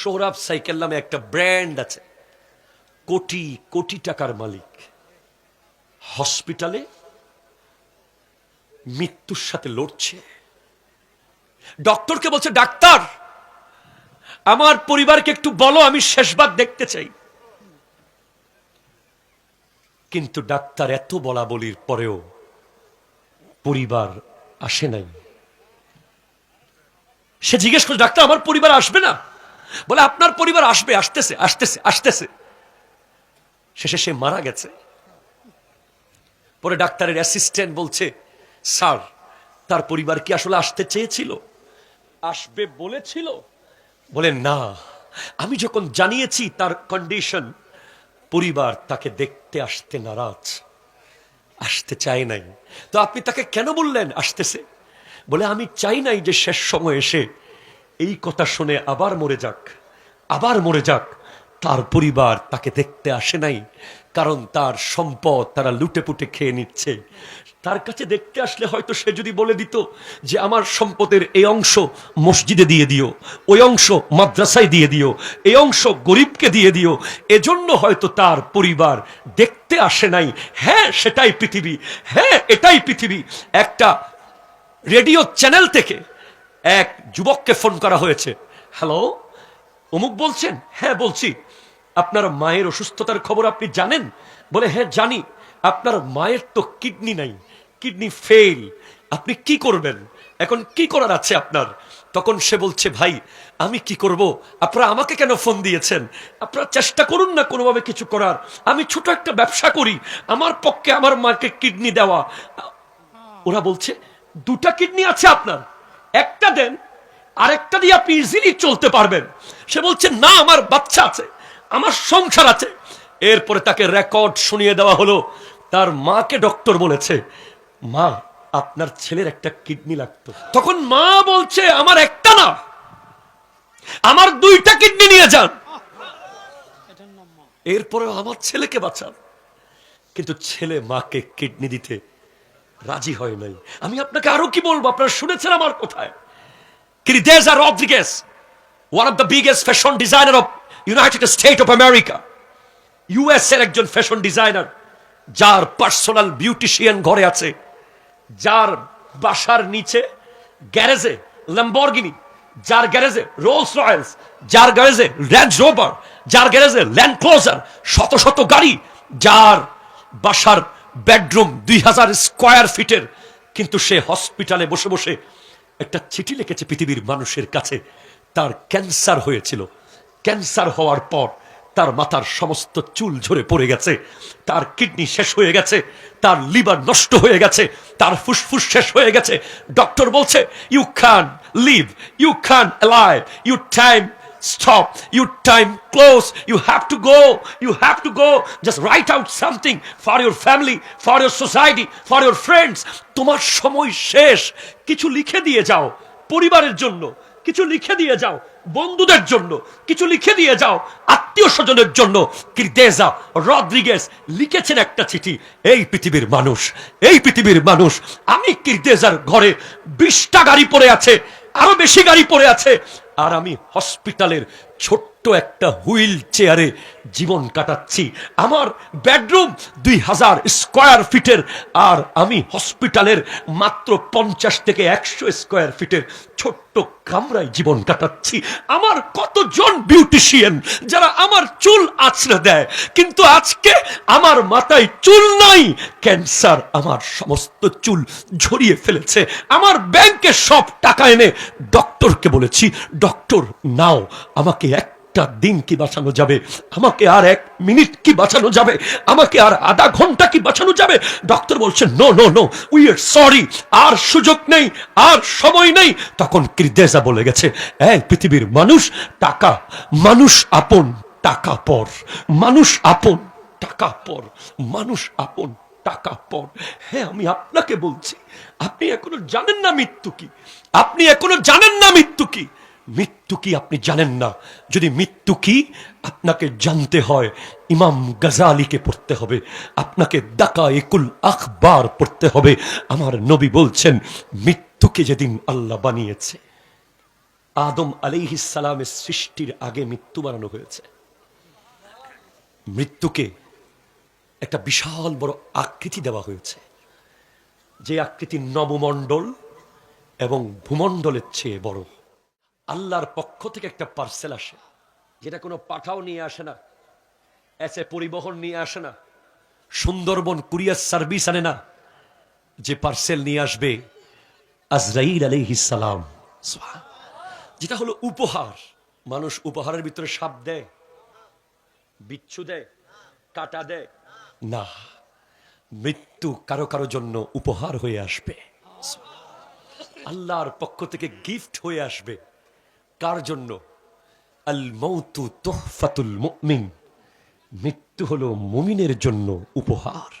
Sohrab cycle নামে একটা brand আছে, কোটি কোটি টাকার মালিক, হসপিটালে মৃত্যুর সাথে লড়ছে। ডক্টরকে বলছে, ডাক্তার আমার পরিবারকে একটু বলো, আমি শেষবার দেখতে চাই। কিন্তু ডাক্তার এত বলা বলির পরেও পরিবার আসে নাই। সে জিজ্ঞেস করছে, ডাক্তার আমার পরিবার আসবে না? বলে, আপনার পরিবার আসবে, আসতেছে আসতেছে আসতেছে। শেষে সে মারা গেছে। পরে ডাক্তারের অ্যাসিস্ট্যান্ট বলছে, স্যার তার পরিবার কি আসলে আসতে চেয়েছিল, আসবে বলেছিল? বলে, না, আমি যখন জানিয়েছি তার কন্ডিশন, পরিবার তাকে দেখতে আসতে নারাজ, আসতে চায় নাই। তো আপনি তাকে কেন বললেন আসতেছে? বলে, আমি চাই নাই যে শেষ সময় এসে এই কথা শুনে আবার মরে যাক, আবার মরে যাক। তার পরিবার তাকে দেখতে আসে নাই, কারণ তার সম্পদ তারা লুটে পুটে খেয়ে নিচ্ছে। তার কাছে দেখতে আসলে হয়তো সে যদি বলে দিত যে আমার সম্পদের এই অংশ মসজিদে দিয়ে দিও, ওই অংশ মাদ্রাসায় দিয়ে দিও, এই অংশ গরিবকে দিয়ে দিও, এজন্য হয়তো তার পরিবার দেখতে আসে নাই। হ্যাঁ, সেটাই পৃথিবী, হ্যাঁ এটাই পৃথিবী। একটা রেডিও চ্যানেল থেকে এক যুবককে ফোন করা হয়েছে। হ্যালো, অমুক বলছেন? হ্যাঁ বলছি। আপনার মায়ের অসুস্থতার খবর আপনি জানেন? বলে, হ্যাঁ জানি। আপনার মায়ের তো কিডনি নাই, কিডনি ফেল, আপনি কি করবেন এখন? কি করার আছে আপনার? তখন সে বলছে, ভাই আমি কি করব, আপনারা আমাকে কেন ফোন দিয়েছেন? আপনারা চেষ্টা করুন না কোনোভাবে কিছু করার। আমি ছোট একটা ব্যবসা করি, আমার পক্ষে আমার মাকে কিডনি দেওয়া। ওরা বলছে, দুটা কিডনি আছে আপনার, একটা দেন, আরেকটা দিয়ে আপনি ইজিলি চলতে পারবেন। সে বলছে, না আমার বাচ্চা আছে, আমার সংসার আছে। এরপরে তাকে রেকর্ড শুনিয়ে দেওয়া হলো। তার মাকে ডক্টর বলেছে, মা আপনার ছেলের একটা কিডনি লাগতো। তখন মা বলছে, আমার একটা না, আমার দুইটা কিডনি নিয়ে যান, এরপরে আমার ছেলেকে বাঁচান। কিন্তু ছেলে মাকে কিডনি দিতে রাজি হয় নাই। আমি আপনাকে আরো কি বলবো, আপনারা শুনেছেন আমার কোথায়। Crideza Rodriguez, one of the biggest fashion designer of United States of America, US এর একজন ফ্যাশন ডিজাইনার, যার পার্সোনাল বিউটিশিয়ান ঘরে আছে, যার বাসার নিচে গ্যারেজে ল্যাম্বরগিনি, যার গ্যারেজে রোলস রয়েলস, যার গ্যারেজে রেঞ্জ রোভার, যার গ্যারেজে ল্যান্ড ক্লোজার, শত শত গাড়ি, যার বাসার বেডরুম 2000 স্কয়ার ফিটের। কিন্তু সে হসপিটালে বসে বসে একটা চিঠি লিখেছে পৃথিবীর মানুষের কাছে। তার ক্যান্সার হয়েছিল, ক্যান্সার হওয়ার পর তার মাথার সমস্ত চুল ঝরে পড়ে গেছে, তার কিডনি শেষ হয়ে গেছে, তার লিভার নষ্ট হয়ে গেছে, তার ফুসফুস শেষ হয়ে গেছে। ডক্টর বলছে, you can live, you can alive, you time stop, your time close, you have to go, just write out something for your family, for your society, for your friends. তোমার সময় শেষ, কিছু লিখে দিয়ে যাও পরিবারের জন্য, কিছু লিখে দিয়ে যাও বন্ধুদের জন্য, কিছু লিখে দিয়ে যাও আত্মীয় স্বজনের জন্য। ক্রিদেজা রদ্রিগেজ লিখেছেন একটা চিঠি, এই পৃথিবীর মানুষ, এই পৃথিবীর মানুষ, আমি ক্রিদেজার ঘরে 20টা গাড়ি পড়ে আছে, আরো বেশি গাড়ি পড়ে আছে, আর আমি হসপিটালের ছোট্ট একটা হুইল চেয়ারে জীবন কাটাচ্ছি। আমার বেডরুম 2000 স্কয়ার ফিটের, আর আমি হসপিটালের মাত্র 50 থেকে 100 স্কয়ার ফিটের ছোট্ট কামরায় জীবন কাটাচ্ছি। আমার কতজন বিউটিশিয়ান যারা আমার চুল আঁচড়ে দেয়, কিন্তু আজকে আমার মাথায় চুল নাই, ক্যান্সার আমার সমস্ত চুল ঝরিয়ে ফেলেছে। আমার ব্যাংকে সব টাকা এনে ডক্টরকে বলেছি, ডক্টর নাও, আমাকে একটা দিন কি বাঁচানো যাবে, আমাকে আর 1 মিনিট কি বাঁচানো যাবে, আমাকে আর আধা ঘন্টা কি বাঁচানো যাবে? ডক্টর বলছে, no no no, we are sorry, আর সুযোগ নেই, আর সময় নেই। তখন ক্রিদেজা বলে গেছে, এই পৃথিবীর মানুষ, টাকা মানুষ আপন, টাকা পর, মানুষ আপন, টাকা পর, মানুষ আপন, টাকা পর। হ্যাঁ, আমি আপনাকে বলছি, আপনি এখনো জানেন না মৃত্যু কি, আপনি এখনো জানেন না মৃত্যু কি, মৃত্যু কি আপনি জানেন না। যদি মৃত্যু কি আপনাকে জানতে হয়, ইমাম গাজালিকে পড়তে হবে, আপনাকে দাকায়েকুল আখবার পড়তে হবে। আমার নবী বলছেন, মৃত্যুকে যেদিন আল্লাহ বানিয়েছে, আদম আলাইহিস সালামের সৃষ্টির আগে মৃত্যু বানানো হয়েছে। মৃত্যুকে একটা বিশাল বড় আকৃতি দেওয়া হয়েছে, যে আকৃতি নবমণ্ডল এবং ভূমণ্ডলের চেয়ে বড়। আল্লাহর পক্ষ থেকে একটা পার্সেল আসে, যেটা কোনো পাঠাও নিয়ে আসে না, এসে পরিবহন নিয়ে আসে না, সুন্দরবন কুরিয়ার সার্ভিস আনে না। যে পার্সেল নিয়ে আসবে আজরাইল আলাইহিস সালাম, যেটা হলো উপহার। মানুষ উপহারের ভিতরে সাপ দেয়, বিচ্ছু দেয়, কাটা দেয় না। মৃত্যু কারো কারো জন্য উপহার হয়ে আসবে, আল্লাহর পক্ষ থেকে গিফট হয়ে আসবে। কার জন্য? আল মৌতু তুহফাতুল মুমিন, মৃত্যু হলো মুমিনের জন্য উপহার।